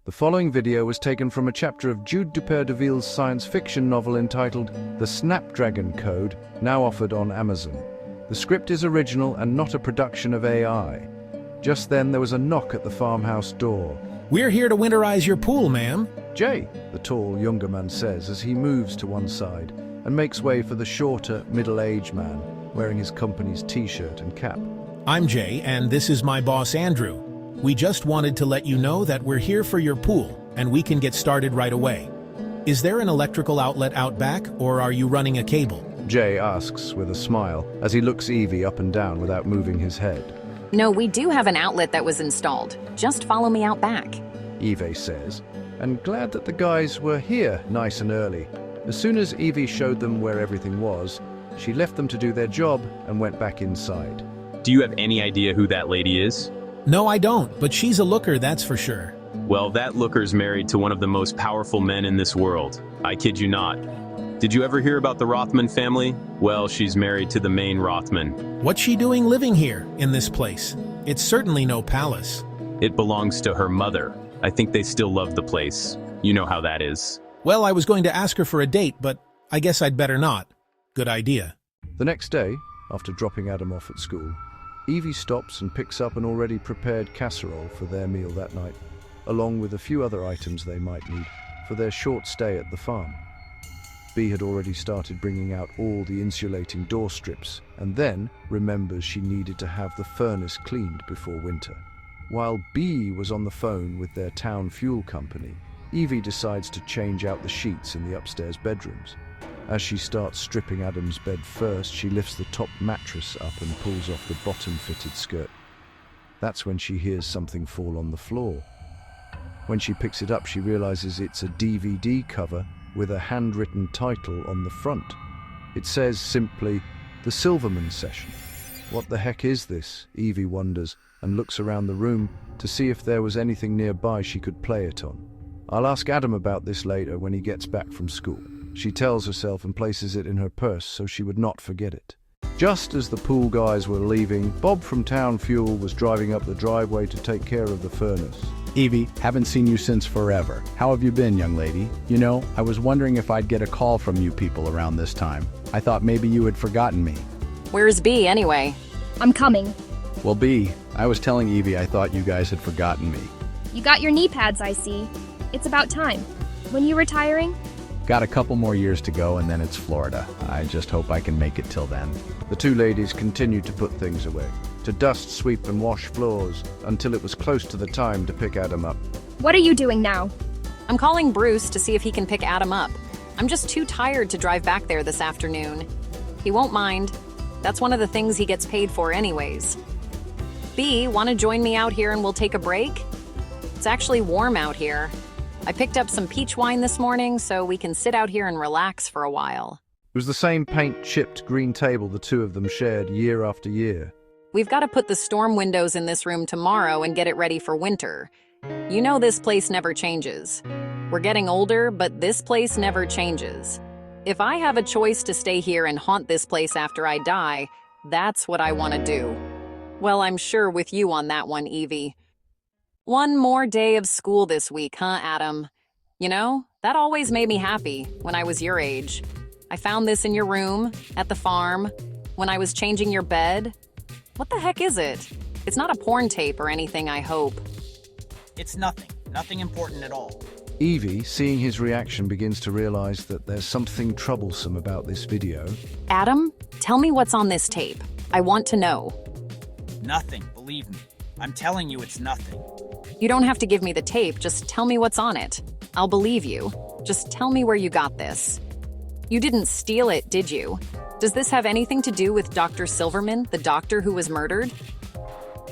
The following video was taken from a chapter of Jude Dupert-de-Ville's science fiction novel entitled The Snapdragon Code, now offered on Amazon. The script is original and not a production of AI. Just then there was a knock at the farmhouse door. "We're here to winterize your pool, ma'am." "Jay," the tall, younger man says as he moves to one side and makes way for the shorter, middle-aged man wearing his company's t-shirt and cap. "I'm Jay, and this is my boss, Andrew. We just wanted to let you know that we're here for your pool, and we can get started right away. Is there an electrical outlet out back, or are you running a cable?" Jay asks with a smile as he looks Evey up and down without moving his head. "No, we do have an outlet that was installed. Just follow me out back," Evey says, and glad that the guys were here nice and early. As soon as Evey showed them where everything was, she left them to do their job and went back inside. "Do you have any idea who that lady is?" "No, I don't, but she's a looker, that's for sure." "Well, that looker's married to one of the most powerful men in this world. I kid you not. Did you ever hear about the Rothmann family? Well, she's married to the main Rothmann. What's she doing living here, in this place? It's certainly no palace." It belongs to her mother. I think they still love the place. You know how that is." "Well, I was going to ask her for a date, but I guess I'd better not." "Good idea." The next day, after dropping Adam off at school, Evey stops and picks up an already prepared casserole for their meal that night, along with a few other items they might need for their short stay at the farm. B had already started bringing out all the insulating door strips and then remembers she needed to have the furnace cleaned before winter. While B was on the phone with their town fuel company, Evey decides to change out the sheets in the upstairs bedrooms. As she starts stripping Adam's bed first, she lifts the top mattress up and pulls off the bottom-fitted skirt. That's when she hears something fall on the floor. When she picks it up, she realizes it's a DVD cover with a handwritten title on the front. It says simply, "The Silverman Session." What the heck is this? Evey wonders and looks around the room to see if there was anything nearby she could play it on. "I'll ask Adam about this later when he gets back from school," she tells herself and places it in her purse so she would not forget it. Just as the pool guys were leaving, Bob from Town Fuel was driving up the driveway to take care of the furnace. "Evey, haven't seen you since forever. How have you been, young lady? You know, I was wondering if I'd get a call from you people around this time. I thought maybe you had forgotten me." "Where's B anyway?" "I'm coming." "Well, B, I was telling Evey I thought you guys had forgotten me." "You got your knee pads, I see. It's about time. When you retiring?" "Got a couple more years to go and then it's Florida. I just hope I can make it till then." The two ladies continued to put things away, to dust, sweep and wash floors, until it was close to the time to pick Adam up. "What are you doing now?" "I'm calling Bruce to see if he can pick Adam up. I'm just too tired to drive back there this afternoon. He won't mind. That's one of the things he gets paid for anyways. B, want to join me out here and we'll take a break? It's actually warm out here. I picked up some peach wine this morning so we can sit out here and relax for a while." It was the same paint-chipped green table the two of them shared year after year. "We've got to put the storm windows in this room tomorrow and get it ready for winter. You know this place never changes. We're getting older, but this place never changes. If I have a choice to stay here and haunt this place after I die, that's what I want to do." "Well, I'm sure with you on that one, Evey. One more day of school this week, huh, Adam? You know, that always made me happy when I was your age. I found this in your room, at the farm, when I was changing your bed. What the heck is it? It's not a porn tape or anything, I hope." "It's nothing. Nothing important at all." Evey, seeing his reaction, begins to realize that there's something troublesome about this video. "Adam, tell me what's on this tape. I want to know." "Nothing, believe me. I'm telling you it's nothing." "You don't have to give me the tape, just tell me what's on it. I'll believe you. Just tell me where you got this. You didn't steal it, did you? Does this have anything to do with Dr. Silverman, the doctor who was murdered?"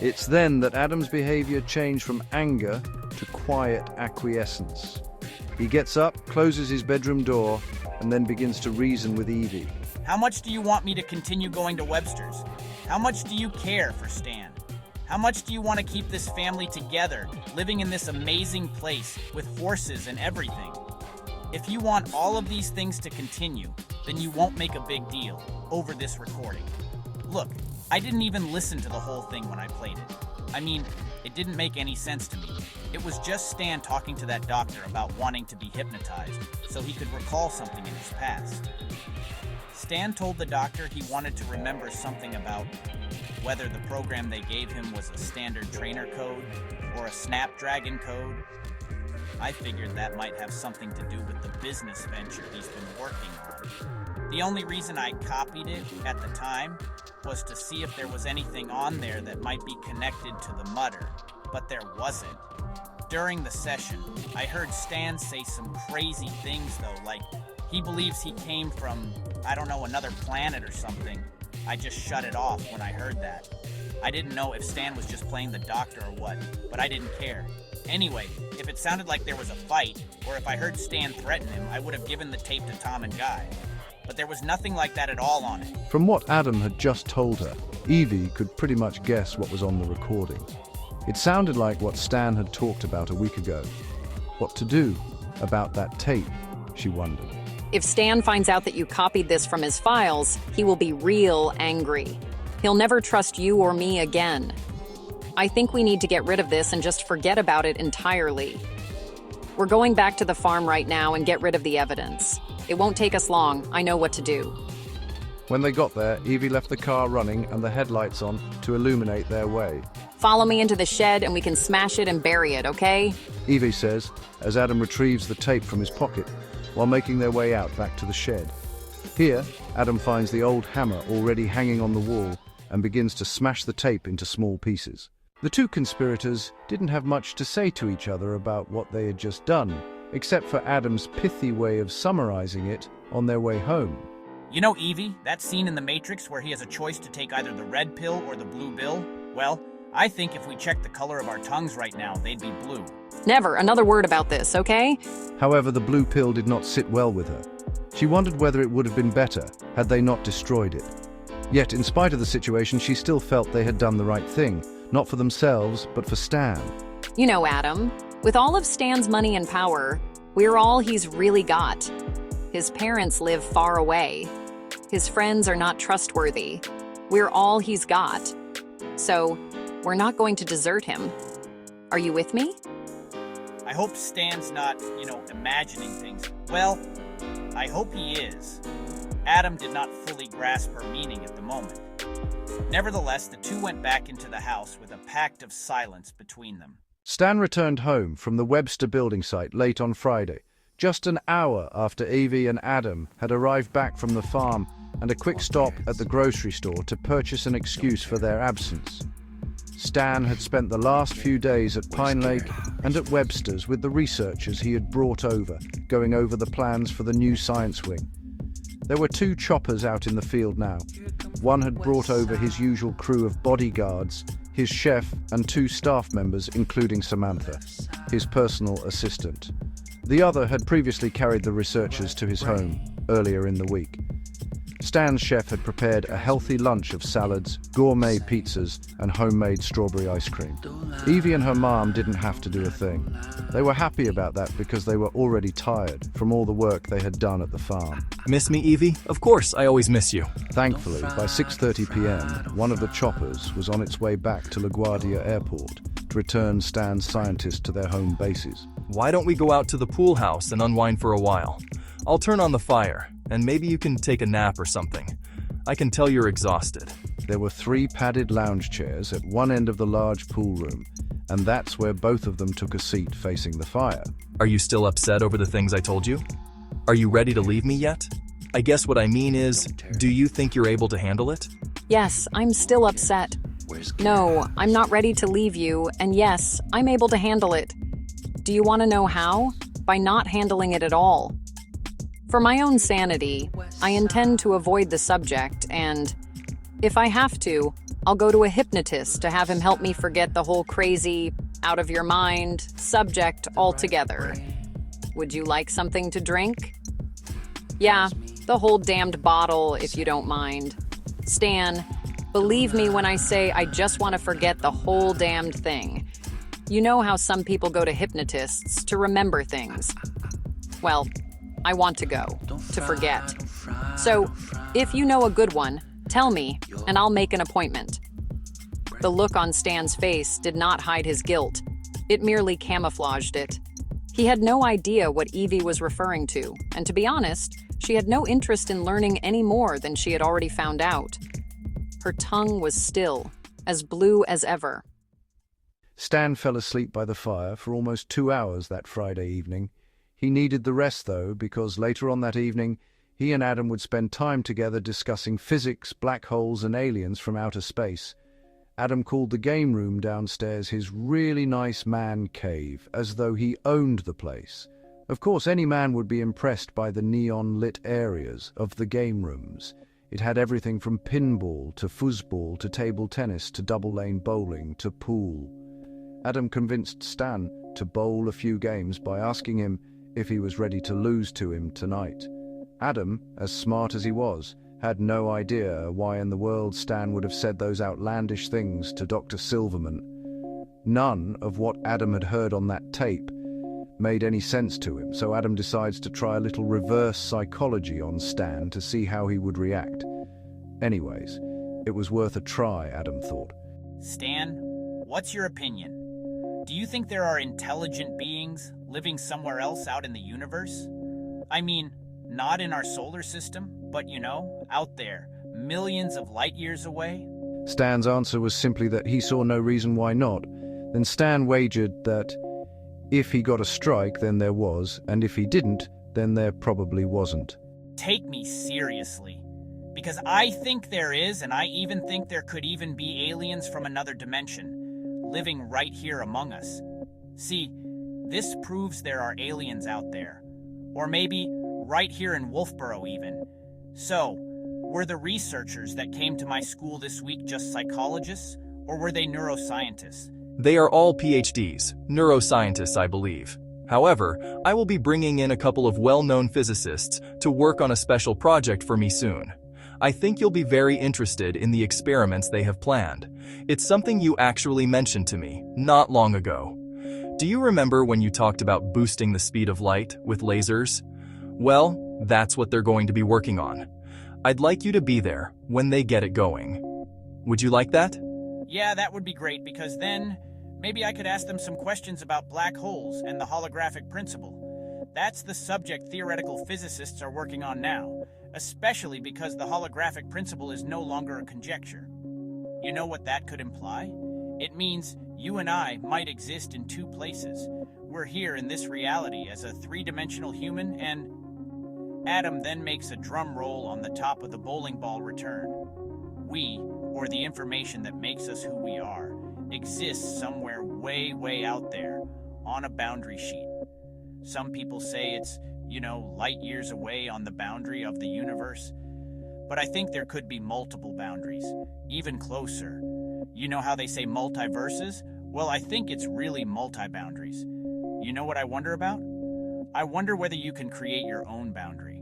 It's then that Adam's behavior changed from anger to quiet acquiescence. He gets up, closes his bedroom door, and then begins to reason with Evey. "How much do you want me to continue going to Webster's? How much do you care for Stan? How much do you want to keep this family together, living in this amazing place with horses and everything? If you want all of these things to continue, then you won't make a big deal over this recording. Look, I didn't even listen to the whole thing when I played it. I mean, it didn't make any sense to me. It was just Stan talking to that doctor about wanting to be hypnotized so he could recall something in his past. Stan told the doctor he wanted to remember something about whether the program they gave him was a standard trainer code or a Snapdragon code. I figured that might have something to do with the business venture he's been working on. The only reason I copied it at the time was to see if there was anything on there that might be connected to the mutter, but there wasn't. During the session, I heard Stan say some crazy things though, like he believes he came from, I don't know, another planet or something. I just shut it off when I heard that. I didn't know if Stan was just playing the doctor or what, but I didn't care. Anyway, if it sounded like there was a fight, or if I heard Stan threaten him, I would have given the tape to Tom and Guy. But there was nothing like that at all on it. From what Adam had just told her, Evie could pretty much guess what was on the recording. It sounded like what Stan had talked about a week ago. What to do about that tape, she wondered. If Stan finds out that you copied this from his files, he will be real angry. He'll never trust you or me again. I think we need to get rid of this and just forget about it entirely. We're going back to the farm right now and get rid of the evidence. It won't take us long. I know what to do. When they got there, Evie left the car running and the headlights on to illuminate their way. Follow me into the shed and we can smash it and bury it, okay? Evie says, as Adam retrieves the tape from his pocket while making their way out back to the shed. Here, Adam finds the old hammer already hanging on the wall and begins to smash the tape into small pieces. The two conspirators didn't have much to say to each other about what they had just done, except for Adam's pithy way of summarizing it on their way home. You know Evie, that scene in The Matrix where he has a choice to take either the red pill or the blue pill? Well, I think if we checked the color of our tongues right now, they'd be blue. Never another word about this, okay? However, the blue pill did not sit well with her. She wondered whether it would have been better had they not destroyed it. Yet, in spite of the situation, she still felt they had done the right thing, not for themselves, but for Stan. You know, Adam, with all of Stan's money and power, we're all he's really got. His parents live far away. His friends are not trustworthy. We're all he's got. So, we're not going to desert him. Are you with me? I hope Stan's not, imagining things. Well, I hope he is. Adam did not fully grasp her meaning at the moment. Nevertheless, the two went back into the house with a pact of silence between them. Stan returned home from the Webster building site late on Friday, just an hour after Evie and Adam had arrived back from the farm and a quick stop at the grocery store to purchase an excuse for their absence. Stan had spent the last few days at Pine Lake and at Webster's with the researchers he had brought over, going over the plans for the new science wing. There were two choppers out in the field now. One had brought over his usual crew of bodyguards, his chef, and two staff members, including Samantha, his personal assistant. The other had previously carried the researchers to his home earlier in the week. Stan's chef had prepared a healthy lunch of salads, gourmet pizzas, and homemade strawberry ice cream. Evie and her mom didn't have to do a thing. They were happy about that because they were already tired from all the work they had done at the farm. Miss me, Evie? Of course, I always miss you. Thankfully, by 6:30 p.m., one of the choppers was on its way back to LaGuardia Airport to return Stan's scientists to their home bases. Why don't we go out to the pool house and unwind for a while? I'll turn on the fire, and maybe you can take a nap or something. I can tell you're exhausted. There were 3 padded lounge chairs at one end of the large pool room, and that's where both of them took a seat facing the fire. Are you still upset over the things I told you? Are you ready to leave me yet? I guess what I mean is, do you think you're able to handle it? Yes, I'm still upset. No, I'm not ready to leave you, and yes, I'm able to handle it. Do you want to know how? By not handling it at all. For my own sanity, I intend to avoid the subject, and if I have to, I'll go to a hypnotist to have him help me forget the whole crazy, out-of-your-mind subject altogether. Would you like something to drink? Yeah, the whole damned bottle, if you don't mind. Stan, believe me when I say I just want to forget the whole damned thing. You know how some people go to hypnotists to remember things. Well, I want to go, to forget. So, if you know a good one, tell me, and I'll make an appointment. The look on Stan's face did not hide his guilt. It merely camouflaged it. He had no idea what Evie was referring to, and to be honest, she had no interest in learning any more than she had already found out. Her tongue was still, as blue as ever. Stan fell asleep by the fire for almost 2 hours that Friday evening. He needed the rest, though, because later on that evening, he and Adam would spend time together discussing physics, black holes, and aliens from outer space. Adam called the game room downstairs his really nice man cave, as though he owned the place. Of course, any man would be impressed by the neon-lit areas of the game rooms. It had everything from pinball to foosball to table tennis to double-lane bowling to pool. Adam convinced Stan to bowl a few games by asking him if he was ready to lose to him tonight. Adam, as smart as he was, had no idea why in the world Stan would have said those outlandish things to Dr. Silverman. None of what Adam had heard on that tape made any sense to him, so Adam decides to try a little reverse psychology on Stan to see how he would react. Anyways, it was worth a try, Adam thought. Stan, what's your opinion? Do you think there are intelligent beings living somewhere else out in the universe? I mean, not in our solar system, but out there, millions of light years away? Stan's answer was simply that he saw no reason why not. Then Stan wagered that if he got a strike, then there was, and if he didn't, then there probably wasn't. Take me seriously. Because I think there is, and I even think there could even be aliens from another dimension, living right here among us. See, this proves there are aliens out there. Or maybe right here in Wolfboro even. So, were the researchers that came to my school this week just psychologists, or were they neuroscientists? They are all PhDs, neuroscientists, I believe. However, I will be bringing in a couple of well-known physicists to work on a special project for me soon. I think you'll be very interested in the experiments they have planned. It's something you actually mentioned to me not long ago. Do you remember when you talked about boosting the speed of light with lasers? Well, that's what they're going to be working on. I'd like you to be there when they get it going. Would you like that? Yeah, that would be great, because then maybe I could ask them some questions about black holes and the holographic principle. That's the subject theoretical physicists are working on now, especially because the holographic principle is no longer a conjecture. You know what that could imply? It means you and I might exist in two places. We're here in this reality as a three-dimensional human, and Adam then makes a drum roll on the top of the bowling ball return. We, or the information that makes us who we are, exists somewhere way, way out there on a boundary sheet. Some people say it's, light years away on the boundary of the universe. But I think there could be multiple boundaries, even closer. You know how they say multiverses? Well, I think it's really multi-boundaries. You know what I wonder about? I wonder whether you can create your own boundary.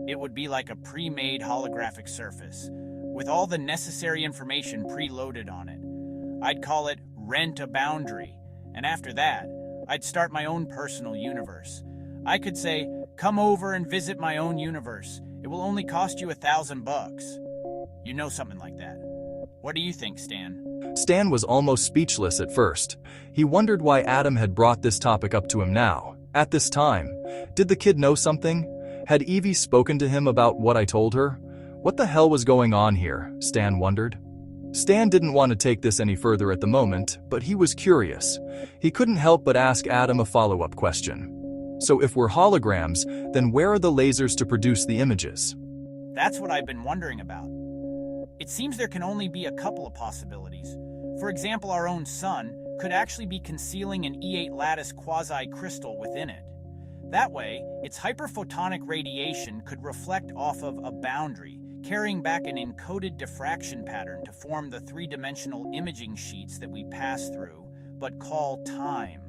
It would be like a pre-made holographic surface, with all the necessary information preloaded on it. I'd call it Rent a Boundary, and after that, I'd start my own personal universe. I could say, come over and visit my own universe. It will only cost you $1,000. Something like that. What do you think, Stan? Stan was almost speechless at first. He wondered why Adam had brought this topic up to him now, at this time. Did the kid know something? Had Evie spoken to him about what I told her? What the hell was going on here, Stan wondered. Stan didn't want to take this any further at the moment, but he was curious. He couldn't help but ask Adam a follow-up question. So if we're holograms, then where are the lasers to produce the images? That's what I've been wondering about. It seems there can only be a couple of possibilities. For example, our own sun could actually be concealing an E8 lattice quasi-crystal within it. That way, its hyperphotonic radiation could reflect off of a boundary, carrying back an encoded diffraction pattern to form the three-dimensional imaging sheets that we pass through, but call time.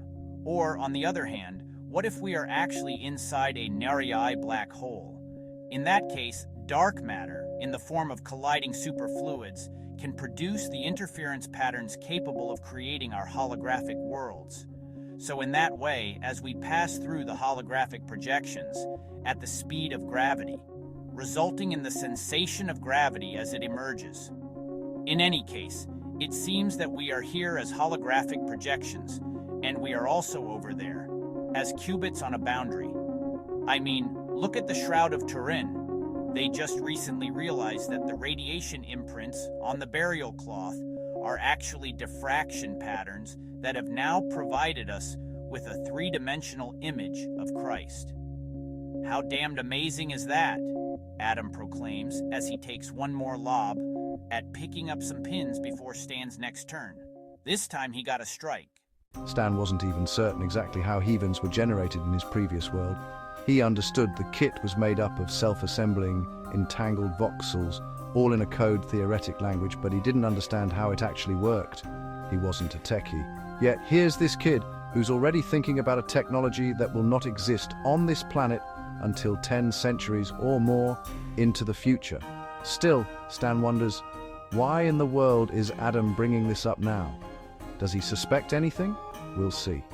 Or, on the other hand, what if we are actually inside a Nerei black hole? In that case, dark matter, in the form of colliding superfluids, can produce the interference patterns capable of creating our holographic worlds. So in that way, as we pass through the holographic projections at the speed of gravity, resulting in the sensation of gravity as it emerges. In any case, It seems that we are here as holographic projections, and we are also over there, as qubits on a boundary. I mean, look at the Shroud of Turin. They just recently realized that the radiation imprints on the burial cloth are actually diffraction patterns that have now provided us with a three-dimensional image of Christ. How damned amazing is that? Adam proclaims as he takes one more lob at picking up some pins before Stan's next turn. This time he got a strike. Stan wasn't even certain exactly how heavens were generated in his previous world. He understood the kit was made up of self-assembling, entangled voxels, all in a code theoretic language, but he didn't understand how it actually worked. He wasn't a techie. Yet here's this kid who's already thinking about a technology that will not exist on this planet until 10 centuries or more into the future. Still, Stan wonders, why in the world is Adam bringing this up now? Does he suspect anything? We'll see.